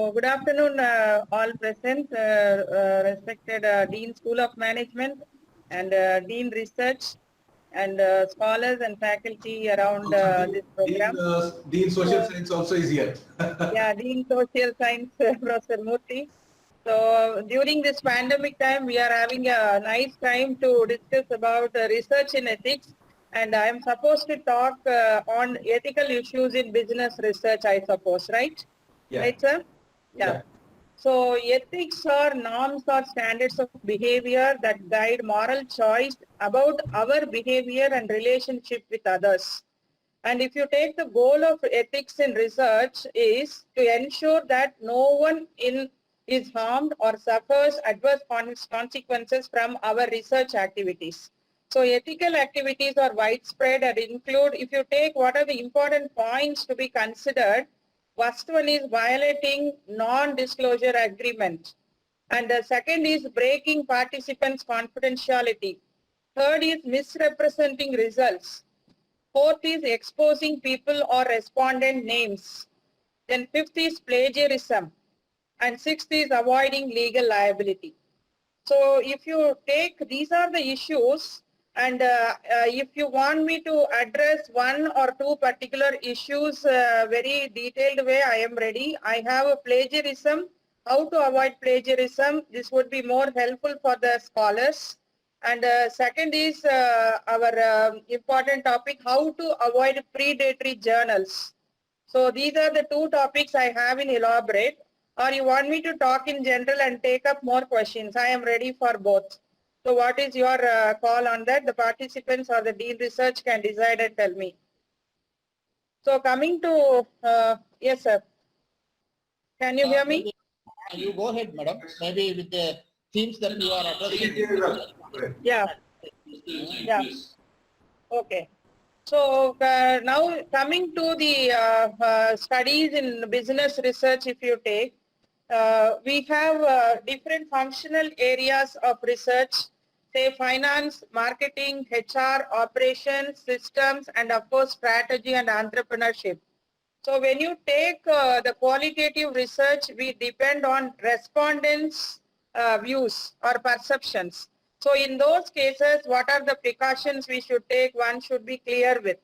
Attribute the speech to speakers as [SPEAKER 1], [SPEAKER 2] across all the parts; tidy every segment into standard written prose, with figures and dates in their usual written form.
[SPEAKER 1] So, good afternoon, all present, respected Dean School of Management and Dean Research and scholars and faculty around this program.
[SPEAKER 2] Dean Social Science also is here.
[SPEAKER 1] Yeah, Dean Social Science, Professor Murthy. So, during this pandemic time, we are having a nice time to discuss about research in ethics. And I am supposed to talk on ethical issues in business research, I suppose, right?
[SPEAKER 2] Yeah.
[SPEAKER 1] Right, sir? Yeah. So ethics are norms or standards of behavior that guide moral choice about our behavior and relationship with others. And if you take the goal of ethics in research is to ensure that no one is harmed or suffers adverse consequences from our research activities. So ethical activities are widespread and include, if you take what are the important points to be considered, first one is violating non-disclosure agreement. And the second is breaking participants' confidentiality. Third is misrepresenting results. Fourth is exposing people or respondent names. Then fifth is plagiarism. And sixth is avoiding legal liability. So if you take, these are the issues, and if you want me to address one or two particular issues very detailed way, I am ready. I have a plagiarism, how to avoid plagiarism. This would be more helpful for the scholars. And second is our important topic, how to avoid predatory journals. So these are the two topics I have in elaborate. Or you want me to talk in general and take up more questions? I am ready for both. So what is your call on that? The participants or the Dean Research can decide and tell me. So coming to, yes sir. Can you hear me?
[SPEAKER 3] You go ahead, madam. Maybe with the themes that you are addressing.
[SPEAKER 1] Yeah. Yeah. Okay. So now coming to the studies in business research, if you take, we have different functional areas of research, say finance, marketing, HR, operations, systems, and of course strategy and entrepreneurship. So when you take the qualitative research, we depend on respondents' views or perceptions. So in those cases, what are the precautions we should take? One should be clear with.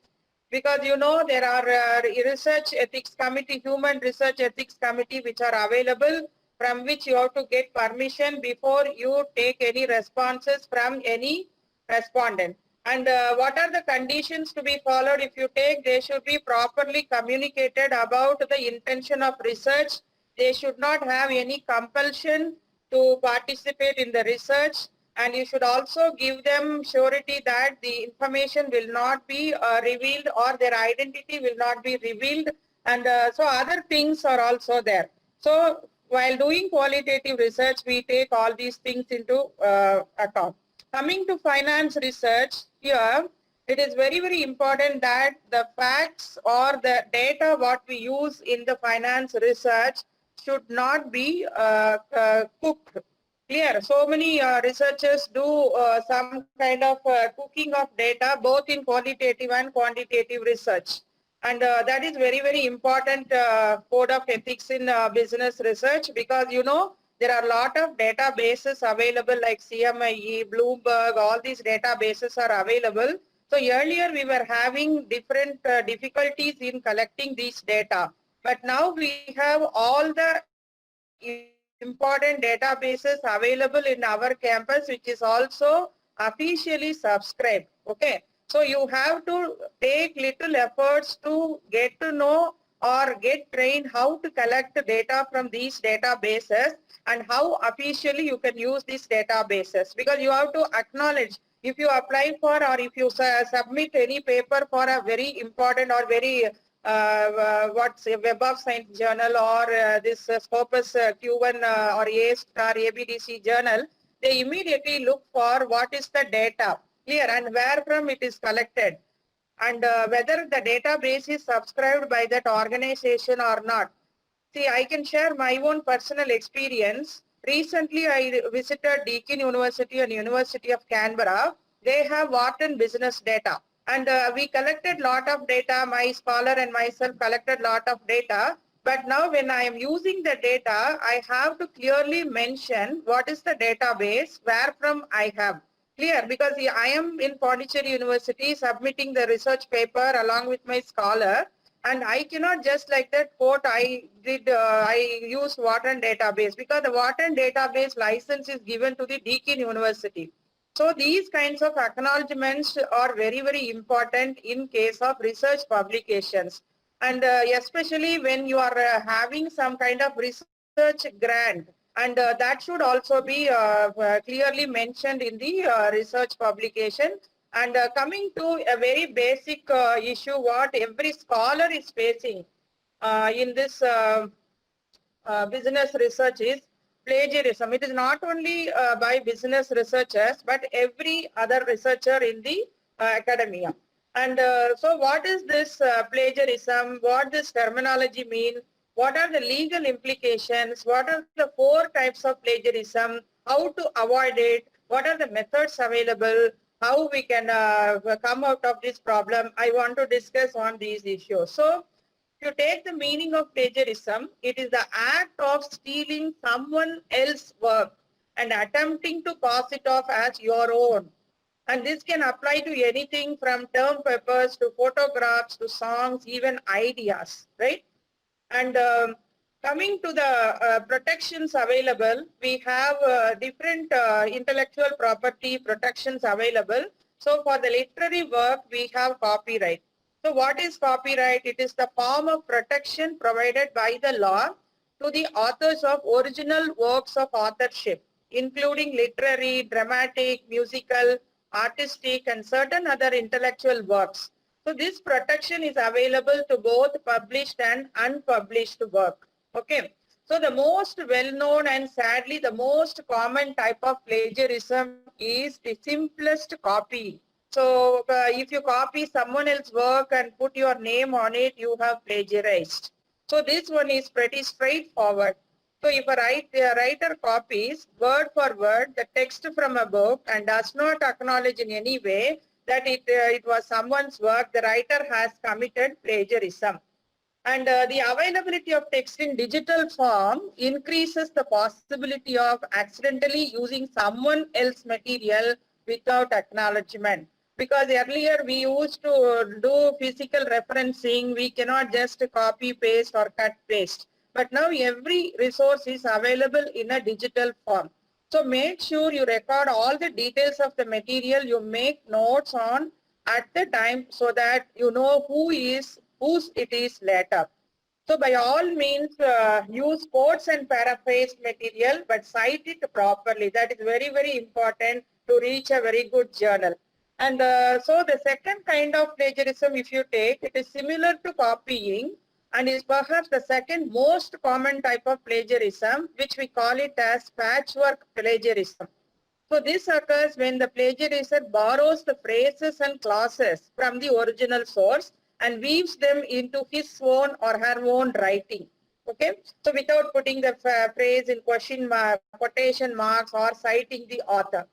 [SPEAKER 1] Because you know there are research ethics committee, human research ethics committee which are available, from which you have to get permission before you take any responses from any respondent. And what are the conditions to be followed? If you take, they should be properly communicated about the intention of research. They should not have any compulsion to participate in the research. And you should also give them surety that the information will not be revealed or their identity will not be revealed. And so other things are also there. So while doing qualitative research, we take all these things into account. Coming to finance research, here it is very, very important that the facts or the data what we use in the finance research should not be cooked. Clear. So many researchers do some kind of cooking of data both in qualitative and quantitative research. And that is very, very important code of ethics in business research, because you know there are a lot of databases available like CMIE, Bloomberg, all these databases are available. So earlier we were having different difficulties in collecting these data. But now we have all the important databases available in our campus, which is also officially subscribed. Okay. So you have to take little efforts to get to know or get trained how to collect data from these databases and how officially you can use these databases, because you have to acknowledge if you apply for or if you submit any paper for a very important or very what's a Web of Science journal or this Scopus Q1 or A-star ABDC journal, they immediately look for what is the data, clear, and where from it is collected, and whether the database is subscribed by that organization or not. See, I can share my own personal experience. Recently, I visited Deakin University and University of Canberra. They have Wharton business data. And we collected lot of data, my scholar and myself collected lot of data. But now when I am using the data, I have to clearly mention what is the database, where from I have. Clear, because I am in Pondicherry University submitting the research paper along with my scholar, and I cannot just like that quote I use Wharton database, because the Wharton database license is given to the Deakin University. So these kinds of acknowledgements are very, very important in case of research publications. And especially when you are having some kind of research grant, and that should also be clearly mentioned in the research publication. And coming to a very basic issue, what every scholar is facing in this business research is plagiarism. It is not only by business researchers, but every other researcher in the academia. And so what is this plagiarism? What this terminology mean? What are the legal implications? What are the 4 types of plagiarism? How to avoid it? What are the methods available? How we can come out of this problem? I want to discuss on these issues. So if you take the meaning of plagiarism, it is the act of stealing someone else's work and attempting to pass it off as your own. And this can apply to anything from term papers to photographs to songs, even ideas, right? And coming to the protections available, we have different intellectual property protections available. So for the literary work, we have copyright. So what is copyright? It is the form of protection provided by the law to the authors of original works of authorship, including literary, dramatic, musical, artistic, and certain other intellectual works. So this protection is available to both published and unpublished work. Okay. So the most well-known and sadly the most common type of plagiarism is the simplest copy. So if you copy someone else's work and put your name on it, you have plagiarized. So this one is pretty straightforward. So if a writer copies word for word the text from a book and does not acknowledge in any way that it was someone's work, the writer has committed plagiarism. And the availability of text in digital form increases the possibility of accidentally using someone else's material without acknowledgement. Because earlier we used to do physical referencing, we cannot just copy, paste or cut, paste. But now every resource is available in a digital form. So make sure you record all the details of the material, you make notes on at the time so that you know whose it is later. So by all means use quotes and paraphrased material but cite it properly. That is very, very important to reach a very good journal. And so the second kind of plagiarism, if you take, it is similar to copying and is perhaps the second most common type of plagiarism, which we call it as patchwork plagiarism. So this occurs when the plagiarist borrows the phrases and clauses from the original source and weaves them into his own or her own writing. Okay, so without putting the phrase in quotation marks or citing the author.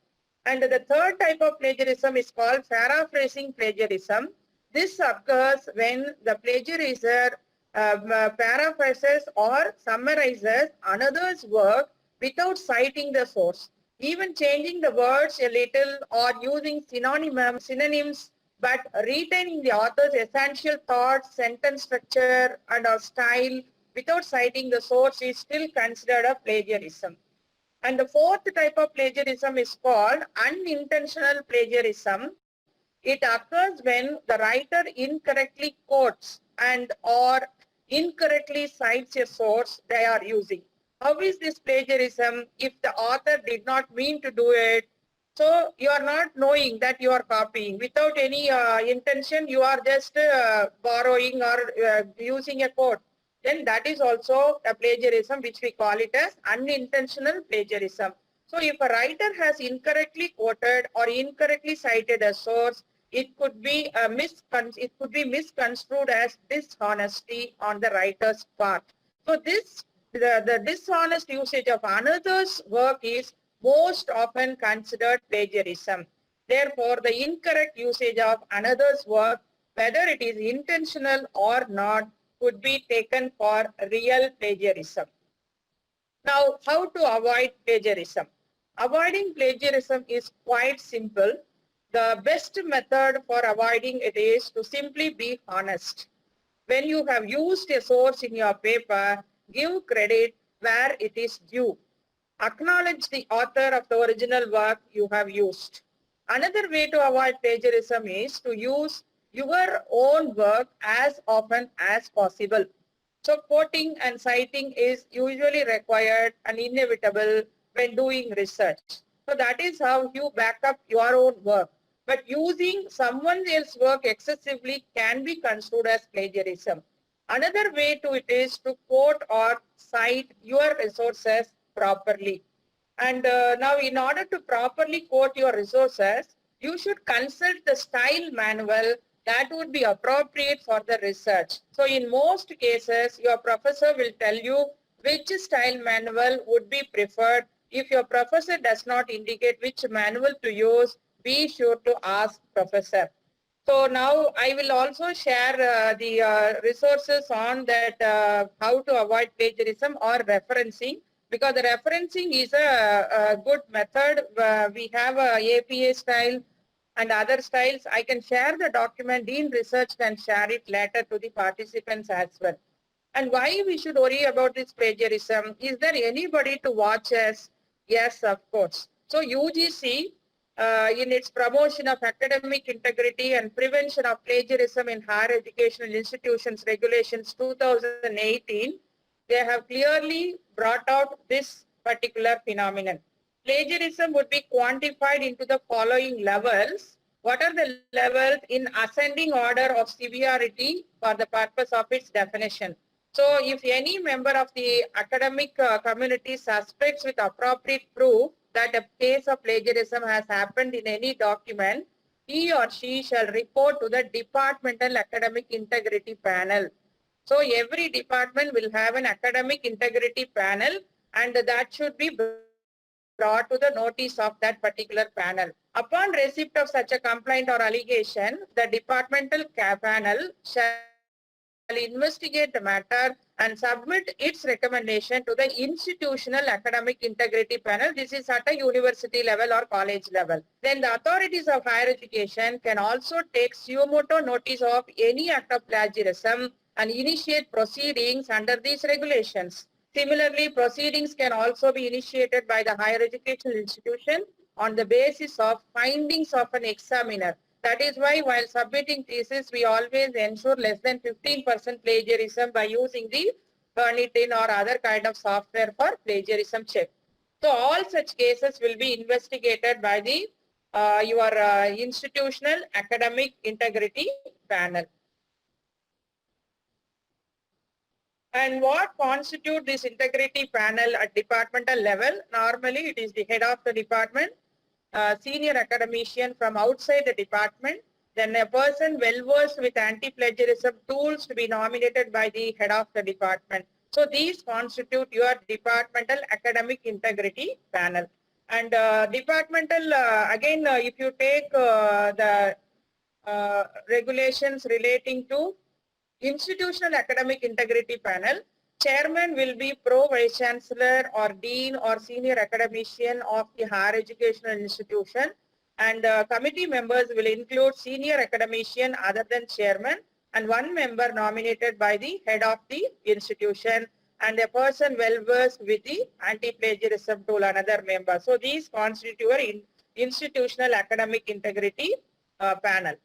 [SPEAKER 1] And the third type of plagiarism is called paraphrasing plagiarism. This occurs when the plagiarizer paraphrases or summarizes another's work without citing the source, even changing the words a little or using synonyms, but retaining the author's essential thoughts, sentence structure, and or style without citing the source is still considered a plagiarism. And the fourth type of plagiarism is called unintentional plagiarism. It occurs when the writer incorrectly quotes and or incorrectly cites a source they are using. How is this plagiarism if the author did not mean to do it? So you are not knowing that you are copying. Without any intention, you are just borrowing or using a quote. Then that is also a plagiarism, which we call it as unintentional plagiarism. So if a writer has incorrectly quoted or incorrectly cited a source, it could be misconstrued as dishonesty on the writer's part. So the dishonest usage of another's work is most often considered plagiarism. Therefore, the incorrect usage of another's work, whether it is intentional or not, could be taken for real plagiarism. Now, how to avoid plagiarism? Avoiding plagiarism is quite simple. The best method for avoiding it is to simply be honest. When you have used a source in your paper, give credit where it is due. Acknowledge the author of the original work you have used. Another way to avoid plagiarism is to use your own work as often as possible. So quoting and citing is usually required and inevitable when doing research. So that is how you back up your own work. But using someone else's work excessively can be construed as plagiarism. Another way to it is to quote or cite your resources properly. And now in order to properly quote your resources, you should consult the style manual that would be appropriate for the research. So in most cases, your professor will tell you which style manual would be preferred. If your professor does not indicate which manual to use, be sure to ask professor. So now I will also share the resources on that how to avoid plagiarism or referencing, because the referencing is a good method. We have a APA style and other styles. I can share the document. Dean Research can share it later to the participants as well. And why we should worry about this plagiarism? Is there anybody to watch us? Yes, of course. So UGC, in its promotion of academic integrity and prevention of plagiarism in higher educational institutions regulations 2018, they have clearly brought out this particular phenomenon. Plagiarism would be quantified into the following levels. What are the levels in ascending order of severity for the purpose of its definition? So if any member of the academic community suspects with appropriate proof that a case of plagiarism has happened in any document, he or she shall report to the Departmental Academic Integrity Panel. So every department will have an academic integrity panel, and that should be brought to the notice of that particular panel. Upon receipt of such a complaint or allegation, the departmental panel shall investigate the matter and submit its recommendation to the institutional academic integrity panel. This is at a university level or college level. Then the authorities of higher education can also take suo motu notice of any act of plagiarism and initiate proceedings under these regulations. Similarly, proceedings can also be initiated by the higher educational institution on the basis of findings of an examiner. That is why while submitting thesis, we always ensure less than 15% plagiarism by using the Turnitin or other kind of software for plagiarism check. So all such cases will be investigated by the your institutional academic integrity panel. And what constitutes this integrity panel at departmental level? Normally, it is the head of the department, senior academician from outside the department, then a person well-versed with anti-plagiarism tools to be nominated by the head of the department. So these constitute your departmental academic integrity panel. And departmental, again, if you take the regulations relating to institutional academic integrity panel, chairman will be pro vice chancellor or dean or senior academician of the higher educational institution, and committee members will include senior academician other than chairman and one member nominated by the head of the institution and a person well versed with the anti-plagiarism tool, another member. So these constitute your institutional academic integrity panel.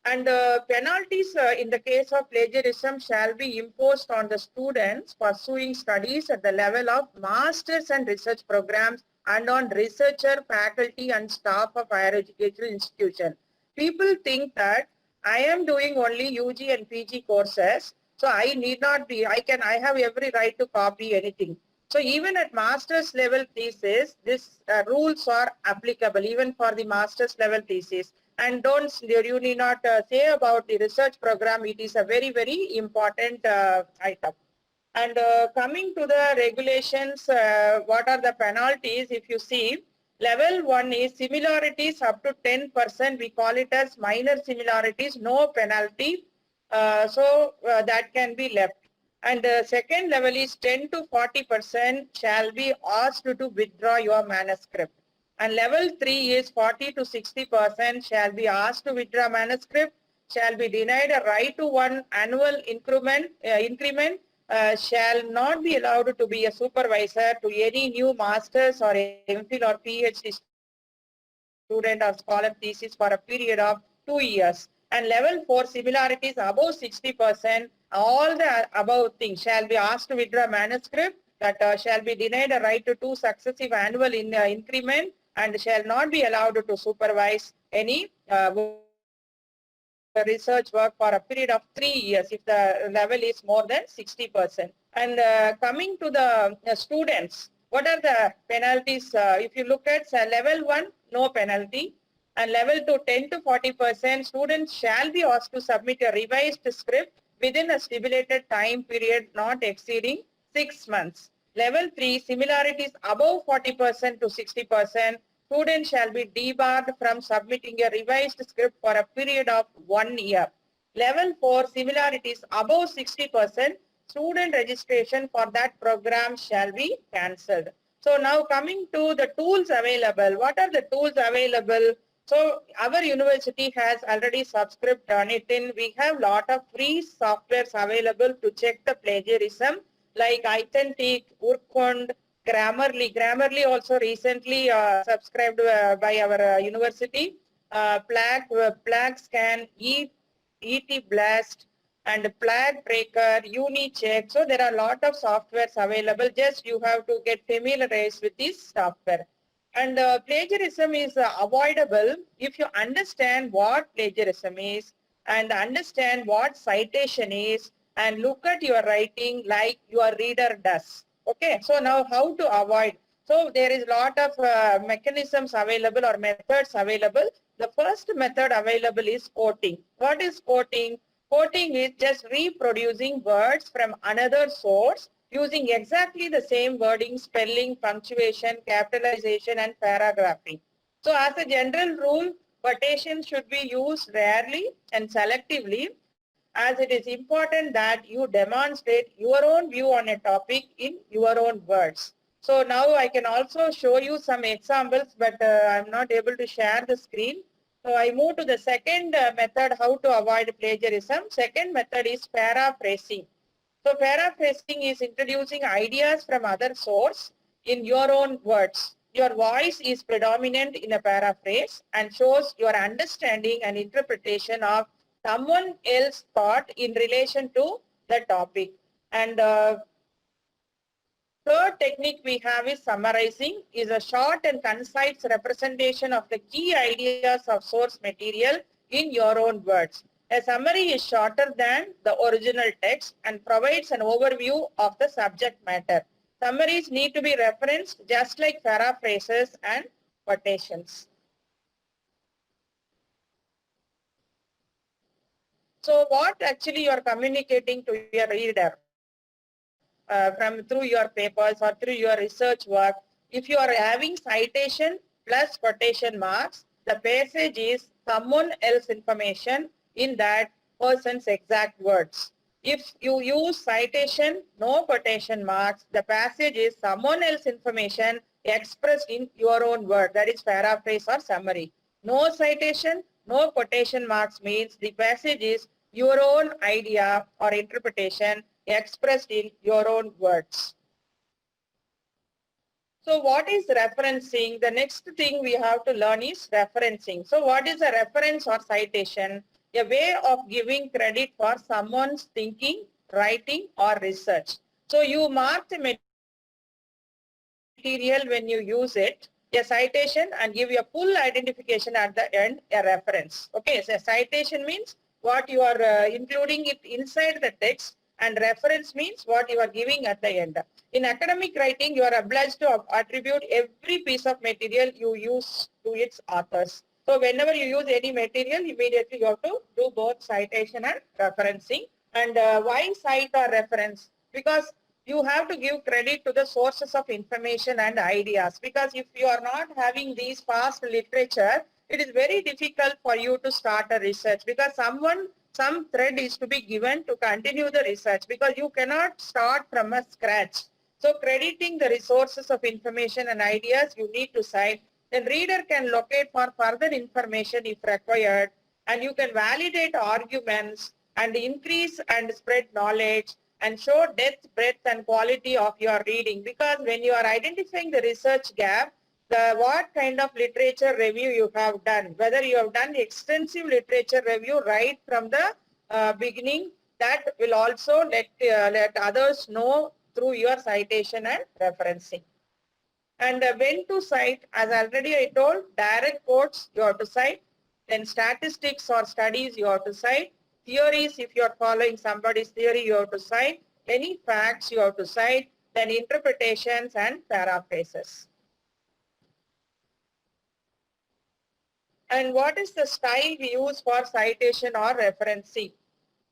[SPEAKER 1] And penalties in the case of plagiarism shall be imposed on the students pursuing studies at the level of masters and research programs and on researcher, faculty and staff of higher educational institution. People think that I am doing only UG and PG courses, so I need not be, I have every right to copy anything. So even at master's level thesis, these rules are applicable even for the master's level thesis. And you need not say about the research program. It is a very, very important item. And coming to the regulations, what are the penalties? If you see, level 1 is similarities up to 10%. We call it as minor similarities, no penalty. That can be left. And the second level is 10 to 40% shall be asked to withdraw your manuscript. And level 3 is 40 to 60% shall be asked to withdraw manuscript, shall be denied a right to one annual increment, shall not be allowed to be a supervisor to any new master's or MPhil or Ph.D. student or scholar thesis for a period of 2 years. And level 4 similarities above 60%, all the above things shall be asked to withdraw manuscript, that shall be denied a right to 2 successive annual increment, and shall not be allowed to supervise any research work for a period of 3 years if the level is more than 60%. And coming to the students, what are the penalties? If you look at level 1, no penalty. And level 2, 10 to 40%, students shall be asked to submit a revised script within a stipulated time period not exceeding 6 months. Level 3, similarities above 40% to 60%, students shall be debarred from submitting a revised script for a period of 1 year. Level 4, similarities above 60%, student registration for that program shall be cancelled. So now coming to the tools available, what are the tools available? So our university has already subscribed on it, and we have lot of free softwares available to check the plagiarism, like Authentic, Urkund, Grammarly. Grammarly also recently subscribed by our university. Plague Scan, ET Blast, and Plague Tracker, UniCheck. So there are a lot of softwares available. Just you have to get familiarized with this software. And plagiarism is avoidable if you understand what plagiarism is and understand what citation is and look at your writing like your reader does. Okay, so now how to avoid? So there is a lot of mechanisms available or methods available. The first method available is quoting. What is quoting? Quoting is just reproducing words from another source using exactly the same wording, spelling, punctuation, capitalization, and paragraphing. So as a general rule, quotation should be used rarely and selectively, as it is important that you demonstrate your own view on a topic in your own words. So now I can also show you some examples, but I'm not able to share the screen. So I move to the second method, how to avoid plagiarism. Second method is paraphrasing. So paraphrasing is introducing ideas from other source in your own words. Your voice is predominant in a paraphrase and shows your understanding and interpretation of someone else's thought in relation to the topic. And third technique we have is summarizing, is a short and concise representation of the key ideas of source material in your own words. A summary is shorter than the original text and provides an overview of the subject matter. Summaries need to be referenced just like paraphrases and quotations. So what actually you are communicating to your reader from through your papers or through your research work? If you are having citation plus quotation marks, the passage is someone else's information in that person's exact words. If you use citation, no quotation marks, the passage is someone else's information expressed in your own word, that is paraphrase or summary. No citation, no quotation marks means the passage is your own idea or interpretation expressed in your own words. So what is referencing? The next thing we have to learn is referencing. So what is a reference or citation? A way of giving credit for someone's thinking, writing, or research. So you mark the material when you use it, a citation, and give you a full identification at the end, a reference. Okay, so a citation means what you are including it inside the text, and reference means what you are giving at the end. In academic writing, you are obliged to attribute every piece of material you use to its authors. So whenever you use any material, immediately you have to do both citation and referencing. And why cite or reference? Because you have to give credit to the sources of information and ideas, because if you are not having these past literature, it is very difficult for you to start a research, because someone some thread is to be given to continue the research, because you cannot start from a scratch. So crediting the resources of information and ideas you need to cite. Then reader can locate for further information if required, and you can validate arguments and increase and spread knowledge and show depth, breadth and quality of your reading. Because when you are identifying the research gap, what kind of literature review you have done, whether you have done extensive literature review right from the beginning, that will also let others know through your citation and referencing. And when to cite, as already I told, direct quotes you have to cite, then statistics or studies you have to cite, theories if you are following somebody's theory you have to cite, any facts you have to cite, then interpretations and paraphrases. And what is the style we use for citation or referencing?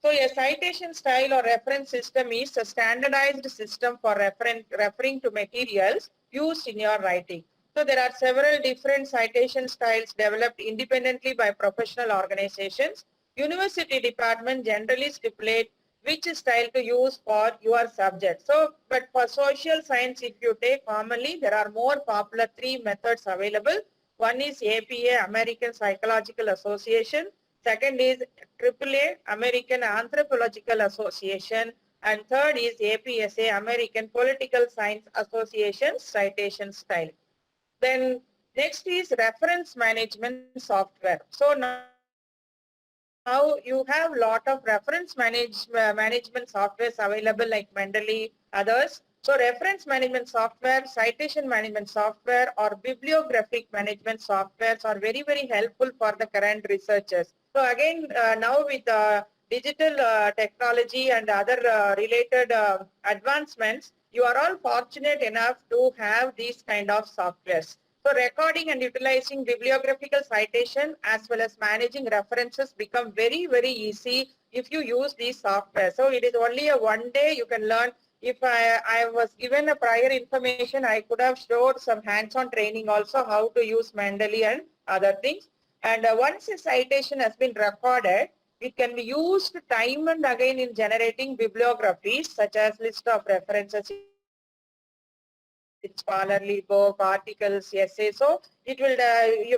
[SPEAKER 1] So a citation style or reference system is a standardized system for referring to materials used in your writing. So there are several different citation styles developed independently by professional organizations. University department generally stipulate which style to use for your subject. So, but for social science, if you take commonly, there are more popular three methods available. One is APA, American Psychological Association. Second is AAA, American Anthropological Association. And third is APSA, American Political Science Association citation style. Then next is reference management software. So now you have lot of reference management softwares available like Mendeley, others. So reference management software, citation management software or bibliographic management softwares are very, very helpful for the current researchers. So again, now with digital technology and other related advancements, you are all fortunate enough to have these kind of softwares. So recording and utilizing bibliographical citation as well as managing references become very, very easy if you use these software. So it is only a one day you can learn. If I was given a prior information, I could have showed some hands-on training also how to use Mendeley and other things. And once a citation has been recorded, it can be used time and again in generating bibliographies such as list of references, scholarly book, articles, essays. So it will,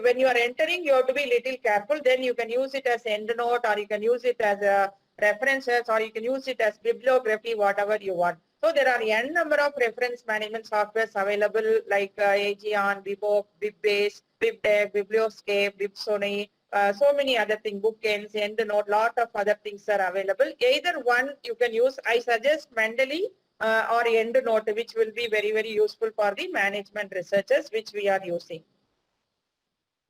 [SPEAKER 1] when you are entering, you have to be little careful. Then you can use it as end note, or you can use it as references, or you can use it as bibliography, whatever you want. So there are n number of reference management softwares available like Aegean, Bibook, Bibbase, BibDeck, Biblioscape, Bibsony, so many other things, bookends, EndNote, lot of other things are available. Either one you can use. I suggest Mendeley or EndNote, which will be very, very useful for the management researchers, which we are using.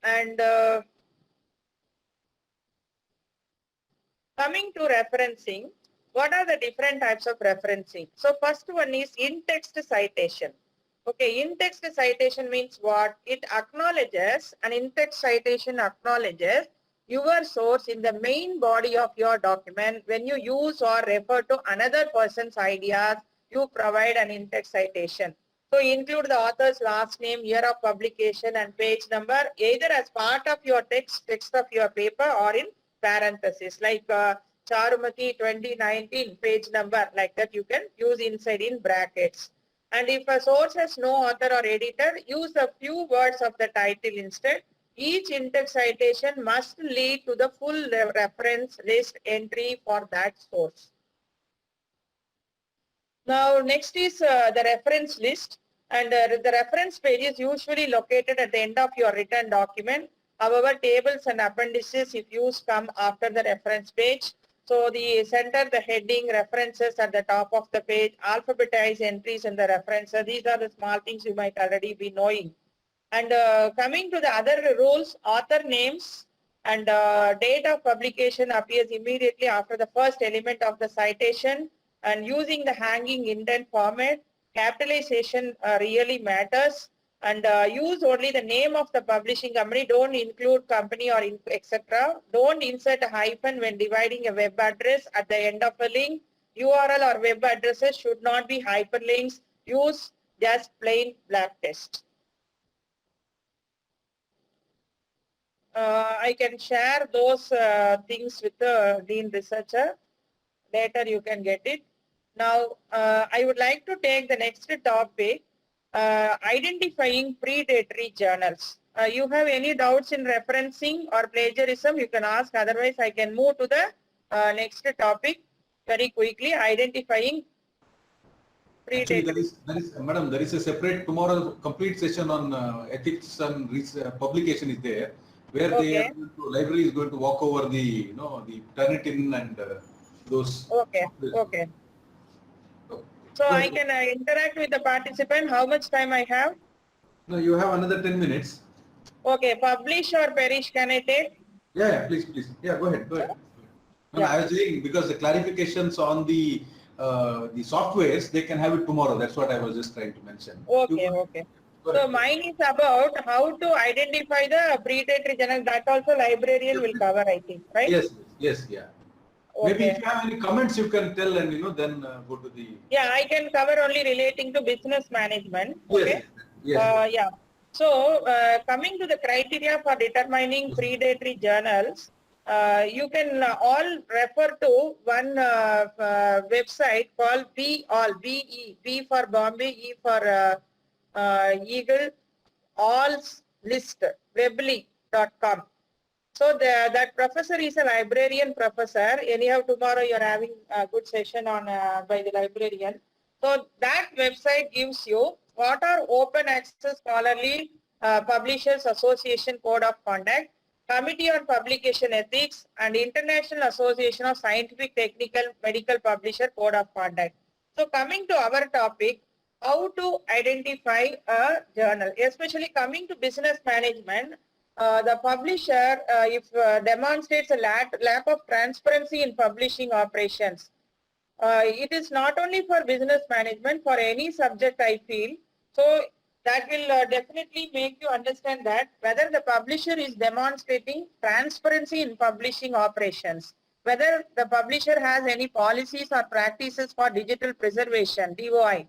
[SPEAKER 1] And coming to referencing, what are the different types of referencing? So first one is in-text citation. Okay, in-text citation means what? It acknowledges, an in-text citation acknowledges your source in the main body of your document. When you use or refer to another person's ideas, you provide an in-text citation. So include the author's last name, year of publication and page number either as part of your text of your paper or in parentheses like Charumathi 2019 page number, like that you can use inside in brackets. And if a source has no author or editor, use a few words of the title instead. Each in-text citation must lead to the full reference list entry for that source. Now next is the reference list, and the reference page is usually located at the end of your written document. However, tables and appendices if used come after the reference page. So the center, the heading, references at the top of the page, alphabetize entries in the references. These are the small things you might already be knowing. And coming to the other rules, author names and date of publication appears immediately after the first element of the citation, and using the hanging indent format, capitalization really matters, and use only the name of the publishing company. Don't include company or etc. Don't insert a hyphen when dividing a web address at the end of a link. URL or web addresses should not be hyperlinks. Use just plain black text. I can share those things with the Dean Researcher. Later you can get it. Now, I would like to take the next topic, identifying predatory journals. You have any doubts in referencing or plagiarism, you can ask. Otherwise, I can move to the next topic very quickly, identifying
[SPEAKER 2] Actually,
[SPEAKER 1] predatory.
[SPEAKER 2] madam, there is a separate tomorrow complete session on ethics and publication is there, where
[SPEAKER 1] Okay.
[SPEAKER 2] library is going to walk over the, the Turnitin and those.
[SPEAKER 1] Okay. Okay. So
[SPEAKER 2] Go
[SPEAKER 1] I
[SPEAKER 2] ahead.
[SPEAKER 1] can interact with the participant. How much time I have?
[SPEAKER 2] No, you have another 10 minutes.
[SPEAKER 1] Okay. Publish or perish, can I take?
[SPEAKER 2] Yeah, please. Yeah, go ahead. No,
[SPEAKER 1] Yeah.
[SPEAKER 2] I was saying because the clarifications on the softwares, they can have it tomorrow. That's what I was just trying to mention.
[SPEAKER 1] Okay. Okay. So mine is about how to identify the predatory journal. That also librarian will cover, I think, right?
[SPEAKER 2] Yes, yeah. Maybe if you have any comments, you can tell, and then go to the.
[SPEAKER 1] Yeah, I can cover only relating to business management. Okay.
[SPEAKER 2] Yes.
[SPEAKER 1] Yeah. So coming to the criteria for determining predatory journals, you can all refer to one website called B for Bombay, E for Eagle, All's List, webly.com. So that professor is a librarian professor. Anyhow, tomorrow you're having a good session on by the librarian. So that website gives you what are open access scholarly publishers association code of conduct, committee on publication ethics, and international association of scientific technical medical publisher code of conduct. So coming to our topic, how to identify a journal, especially coming to business management. The publisher, if demonstrates a lack of transparency in publishing operations, it is not only for business management, for any subject I feel. So that will definitely make you understand that whether the publisher is demonstrating transparency in publishing operations, whether the publisher has any policies or practices for digital preservation, DOI,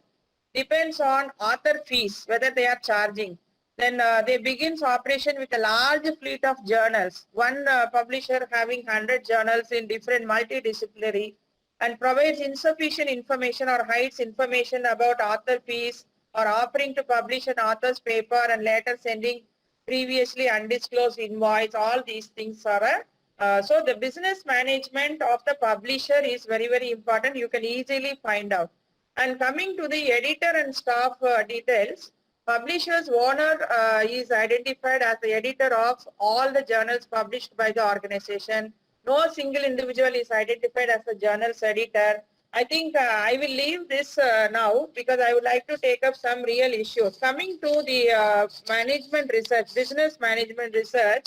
[SPEAKER 1] depends on author fees, whether they are charging. Then they begins operation with a large fleet of journals. One publisher having 100 journals in different multidisciplinary and provides insufficient information or hides information about author fees or offering to publish an author's paper and later sending previously undisclosed invoice. All these things are so the business management of the publisher is very, very important. You can easily find out. And coming to the editor and staff details, publisher's owner is identified as the editor of all the journals published by the organization. No single individual is identified as a journal's editor. I think I will leave this now because I would like to take up some real issues. Coming to the management research, business management research,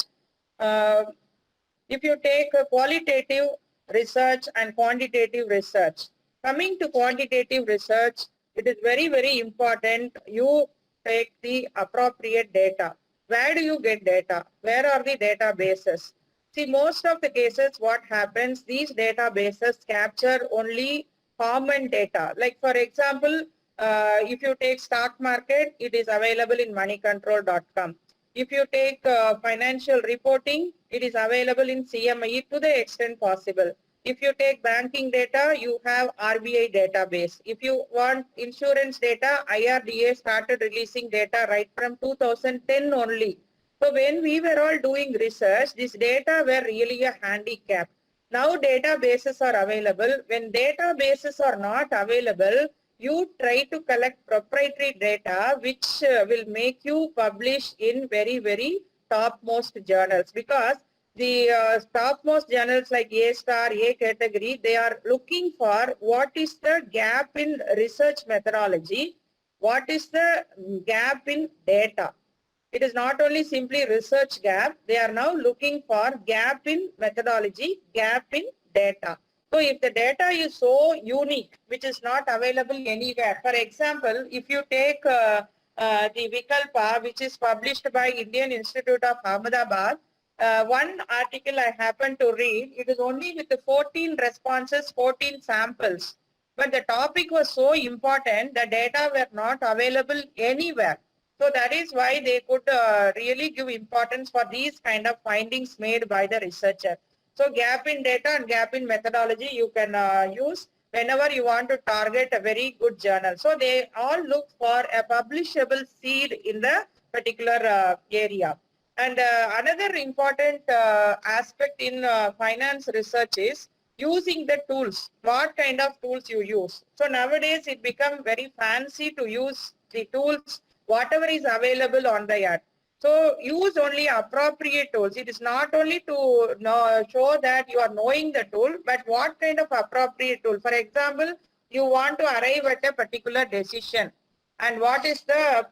[SPEAKER 1] if you take a qualitative research and quantitative research. Coming to quantitative research, it is very, very important you take the appropriate data. Where do you get data? Where are the databases? See, most of the cases, what happens, these databases capture only common data. Like for example, if you take stock market, it is available in moneycontrol.com. If you take financial reporting, it is available in CME to the extent possible. If you take banking data, you have RBI database. If you want insurance data, IRDA started releasing data right from 2010 only. So when we were all doing research, this data were really a handicap. Now databases are available. When databases are not available, you try to collect proprietary data which will make you publish in very, very topmost journals, because the topmost journals like A star, A category, they are looking for what is the gap in research methodology, what is the gap in data. It is not only simply research gap, they are now looking for gap in methodology, gap in data. So if the data is so unique, which is not available anywhere, for example, if you take the Vikalpa, which is published by Indian Institute of Ahmedabad, one article I happened to read, it is only with the 14 responses, 14 samples. But the topic was so important, the data were not available anywhere. So that is why they could really give importance for these kind of findings made by the researcher. So gap in data and gap in methodology you can use whenever you want to target a very good journal. So they all look for a publishable seed in the particular area. And another important aspect in finance research is using the tools. What kind of tools you use? So nowadays it becomes very fancy to use the tools, whatever is available on the app. So use only appropriate tools. It is not only to show that you are knowing the tool, but what kind of appropriate tool. For example, you want to arrive at a particular decision. And what is the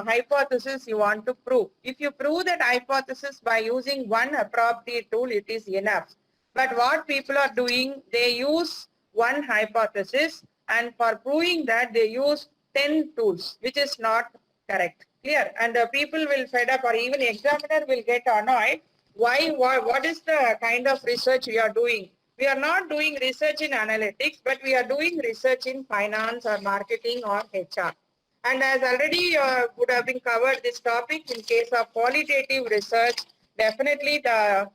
[SPEAKER 1] hypothesis you want to prove? If you prove that hypothesis by using one appropriate tool, it is enough. But what people are doing, they use one hypothesis, and for proving that they use 10 tools, which is not correct. Clear? And people will fed up, or even examiner will get annoyed. What is the kind of research we are doing? We are not doing research in analytics, but we are doing research in finance or marketing or HR. And as already would have been covered this topic in case of qualitative research, definitely the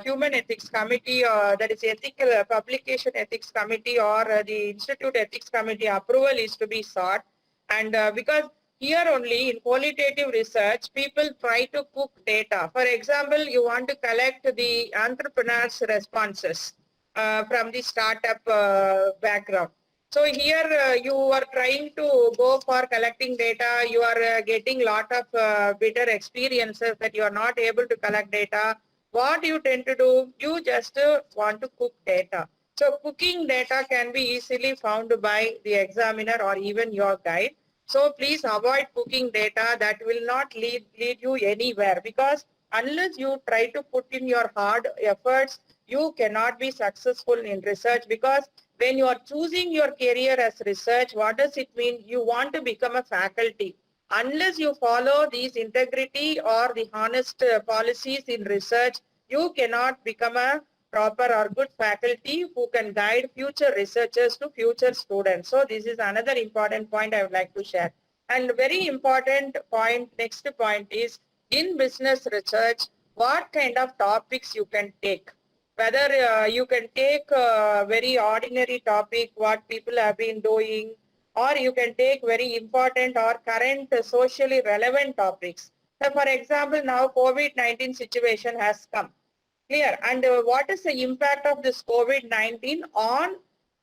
[SPEAKER 1] Human Ethics Committee, that is Ethical Publication Ethics Committee, or the Institute Ethics Committee approval is to be sought. And because here only in qualitative research, people try to cook data. For example, you want to collect the entrepreneurs' responses from the startup background. So here you are trying to go for collecting data, you are getting lot of bitter experiences that you are not able to collect data. What you tend to do, you just want to cook data. So cooking data can be easily found by the examiner or even your guide. So please avoid cooking data. That will not lead you anywhere, because unless you try to put in your hard efforts, you cannot be successful in research. Because when you are choosing your career as research, what does it mean? You want to become a faculty. Unless you follow these integrity or the honest policies in research, you cannot become a proper or good faculty who can guide future researchers to future students. So this is another important point I would like to share. And very important point, next point is, in business research, what kind of topics you can take. Whether you can take a very ordinary topic, what people have been doing, or you can take very important or current socially relevant topics. So for example, now COVID-19 situation has come. Clear? And what is the impact of this COVID-19 on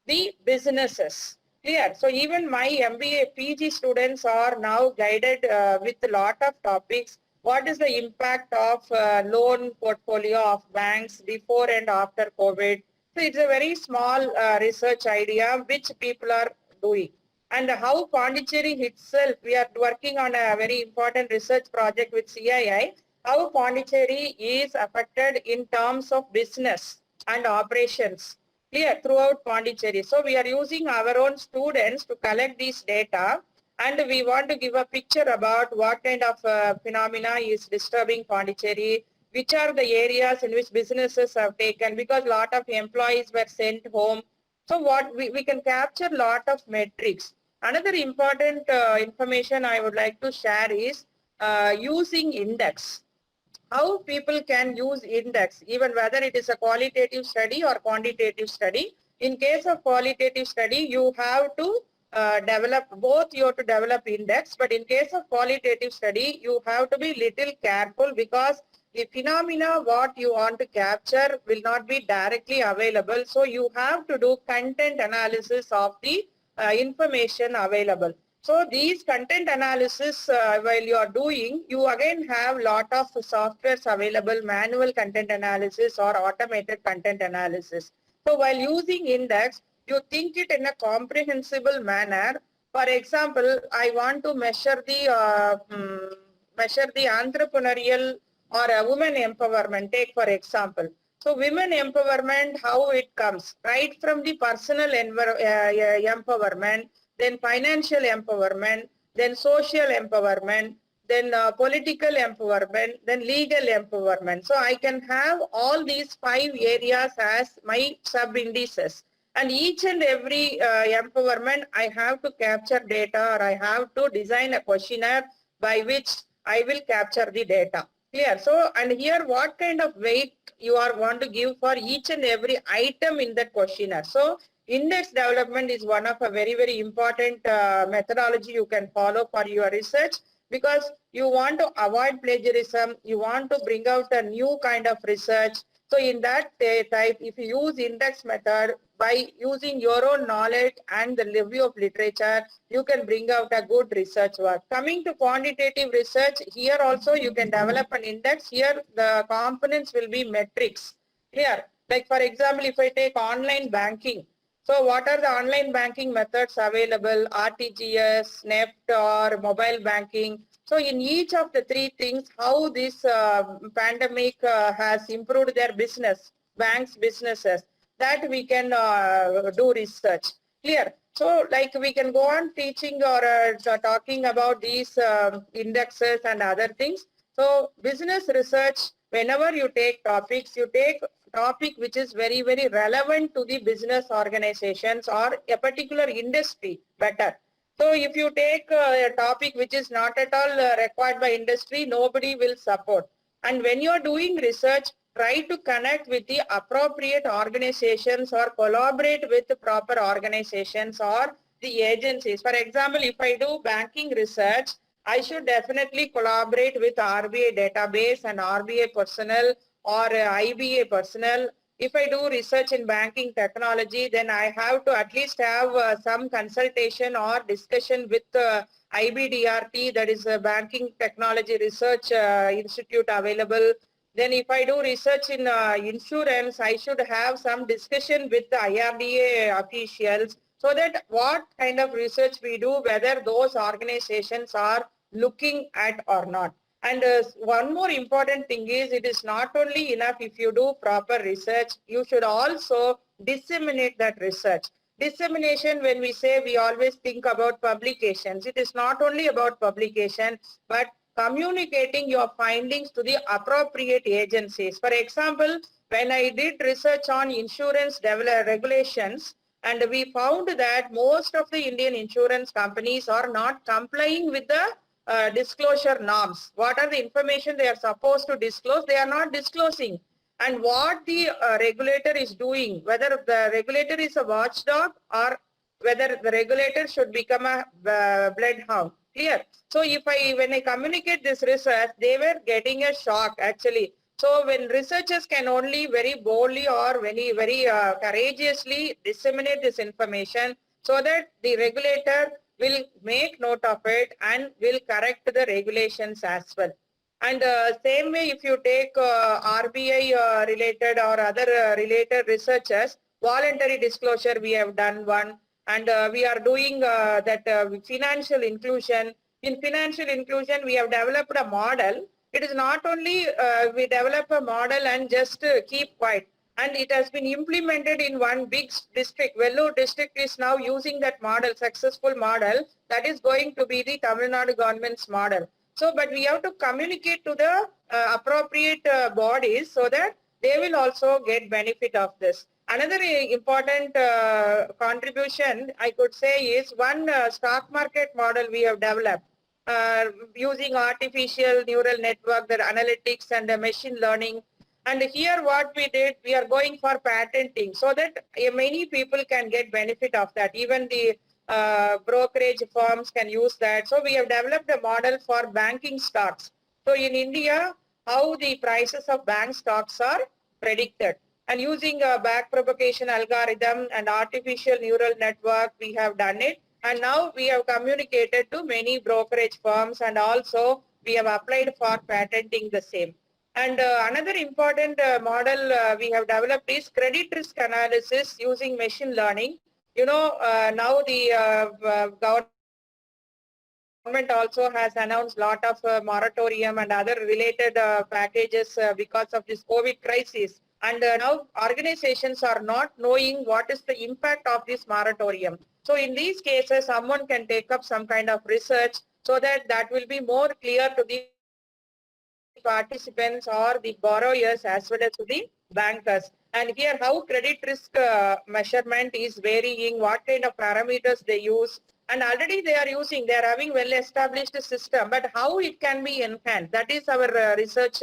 [SPEAKER 1] the businesses? Clear? So even my MBA PG students are now guided with a lot of topics. What is the impact of loan portfolio of banks before and after COVID? So it's a very small research idea which people are doing. And how Pondicherry itself, we are working on a very important research project with CII, how Pondicherry is affected in terms of business and operations. Clear? Throughout Pondicherry. So we are using our own students to collect these data, and we want to give a picture about what kind of phenomena is disturbing Pondicherry, which are the areas in which businesses have taken, because a lot of employees were sent home. So what we can capture a lot of metrics. Another important information I would like to share is using index. How people can use index, even whether it is a qualitative study or quantitative study. In case of qualitative study, you have to develop both. You have to develop index, but in case of qualitative study, you have to be little careful, because the phenomena what you want to capture will not be directly available. So you have to do content analysis of the information available. So these content analysis, while you are doing, you again have lot of softwares available, manual content analysis or automated content analysis. So while using index, you think it in a comprehensible manner. For example, I want to measure the entrepreneurial or a women empowerment. Take for example. So women empowerment, how it comes, right from the personal empowerment, then financial empowerment, then social empowerment, then political empowerment, then legal empowerment. So I can have all these 5 areas as my sub-indices. And each and every empowerment, I have to capture data, or I have to design a questionnaire by which I will capture the data. Clear? So, and here what kind of weight you are want to give for each and every item in that questionnaire. So, index development is one of a very, very important methodology you can follow for your research, because you want to avoid plagiarism, you want to bring out a new kind of research. So in that type, if you use index method, by using your own knowledge and the review of literature, you can bring out a good research work. Coming to quantitative research, here also you can develop an index. Here the components will be metrics. Here, like for example, if I take online banking, so what are the online banking methods available? RTGS, NEFT or mobile banking. So in each of the three things, how this pandemic has improved their business, banks, businesses, that we can do research. Clear? So like we can go on teaching or talking about these indexes and other things. So business research, whenever you take topics, you take topic which is very, very relevant to the business organizations or a particular industry better. So if you take a topic which is not at all required by industry, nobody will support. And when you are doing research, try to connect with the appropriate organizations or collaborate with the proper organizations or the agencies. For example, if I do banking research, I should definitely collaborate with RBI database and RBI personnel or IBA personnel. If I do research in banking technology, then I have to at least have some consultation or discussion with IBDRT, that is a Banking Technology Research Institute available. Then if I do research in insurance, I should have some discussion with the IRDA officials, so that what kind of research we do, whether those organizations are looking at or not. And one more important thing is, it is not only enough if you do proper research, you should also disseminate that research. Dissemination, when we say, we always think about publications. It is not only about publication, but communicating your findings to the appropriate agencies. For example, when I did research on insurance regulations, and we found that most of the Indian insurance companies are not complying with the disclosure norms. What are the information they are supposed to disclose? They are not disclosing. And what the regulator is doing, whether the regulator is a watchdog or whether the regulator should become a bloodhound. Clear? So when I communicate this research, they were getting a shock actually. So when researchers can only very boldly or very courageously disseminate this information, so that the regulator will make note of it and will correct the regulations as well. And same way, if you take RBI related or other related researchers, voluntary disclosure, we have done one. And we are doing that financial inclusion. In financial inclusion, we have developed a model. It is not only we develop a model and just keep quiet. And it has been implemented in one big district. Vellore district is now using that model, successful model. That is going to be the Tamil Nadu government's model. So, but we have to communicate to the appropriate bodies, so that they will also get benefit of this. Another important contribution I could say is one stock market model we have developed using artificial neural network, the analytics and the machine learning. And here what we did, we are going for patenting, so that many people can get benefit of that. Even the brokerage firms can use that. So we have developed a model for banking stocks. So in India, how the prices of bank stocks are predicted. And using a back propagation algorithm and artificial neural network, we have done it. And now we have communicated to many brokerage firms, and also we have applied for patenting the same. And another important model we have developed is credit risk analysis using machine learning. You know, now the government also has announced a lot of moratorium and other related packages because of this COVID crisis. And now organizations are not knowing what is the impact of this moratorium. So in these cases, someone can take up some kind of research, so that that will be more clear to the participants or the borrowers as well as to the bankers. And here how credit risk measurement is varying, what kind of parameters they use. And already they are having well established system, but how it can be enhanced, that is our research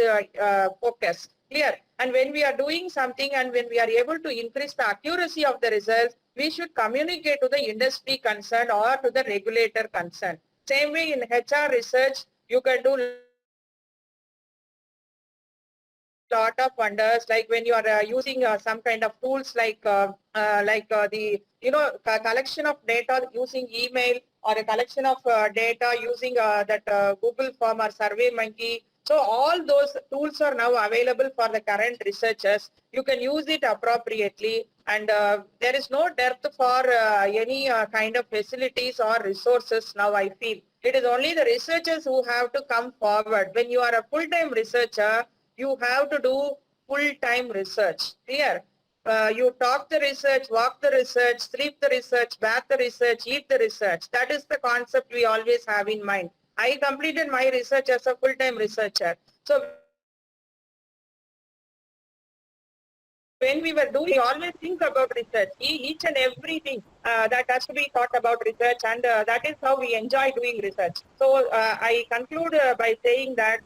[SPEAKER 1] focus here. And when we are doing something and when we are able to increase the accuracy of the results, we should communicate to the industry concerned or to the regulator concerned. Same way in HR research, you can do lot of wonders, like when you are using some kind of tools like the collection of data using email, or a collection of data using that Google form or Survey Monkey. So all those tools are now available for the current researchers. You can use it appropriately, and there is no depth for any kind of facilities or resources now, I feel. It is only the researchers who have to come forward. When you are a full-time researcher, you have to do full-time research. Clear? You talk the research, walk the research, sleep the research, bath the research, eat the research. That is the concept we always have in mind. I completed my research as a full-time researcher. So when we were doing, we always think about research. Each and everything that has to be thought about research, and that is how we enjoy doing research. So I conclude by saying that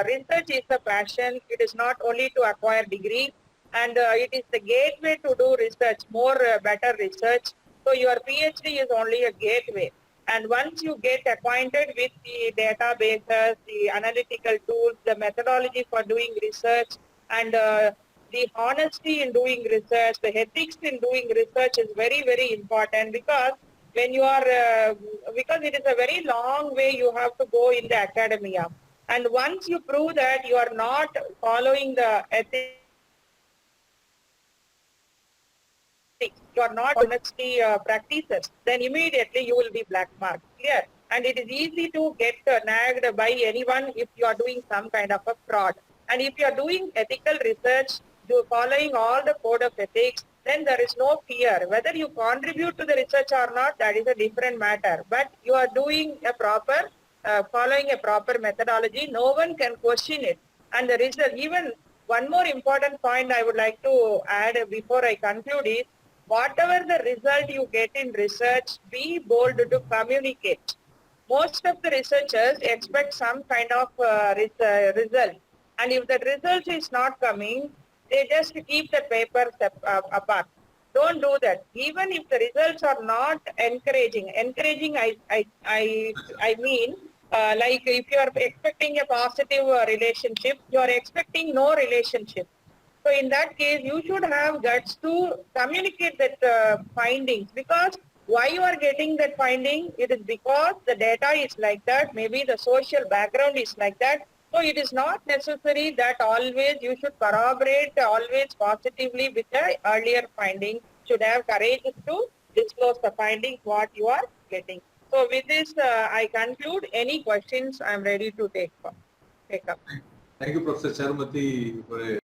[SPEAKER 1] research is a passion. It is not only to acquire degree, and it is the gateway to do research, more better research. So your PhD is only a gateway. And once you get acquainted with the databases, the analytical tools, the methodology for doing research, and the honesty in doing research, the ethics in doing research is very, very important, because when you are, because it is a very long way you have to go in the academia. And once you prove that you are not following the ethics, you are not honesty practices, then immediately you will be black marked. Clear? And it is easy to get nagged by anyone if you are doing some kind of a fraud. And if you are doing ethical research, following all the code of ethics, then there is no fear. Whether you contribute to the research or not, that is a different matter. But you are doing a proper, following a proper methodology, no one can question it. And the result, even one more important point I would like to add before I conclude is, whatever the result you get in research, be bold to communicate. Most of the researchers expect some kind of result. And if the result is not coming, they just keep the papers apart. Don't do that. Even if the results are not encouraging, I mean, like if you are expecting a positive relationship, you are expecting no relationship. So in that case, you should have guts to communicate that findings, because why you are getting that finding, it is because the data is like that, maybe the social background is like that. So it is not necessary that always you should corroborate always positively with the earlier finding. Should have courage to disclose the findings what you are getting. So with this, I conclude. Any questions I am ready to take up.
[SPEAKER 2] Thank you, Professor Charumathi, for a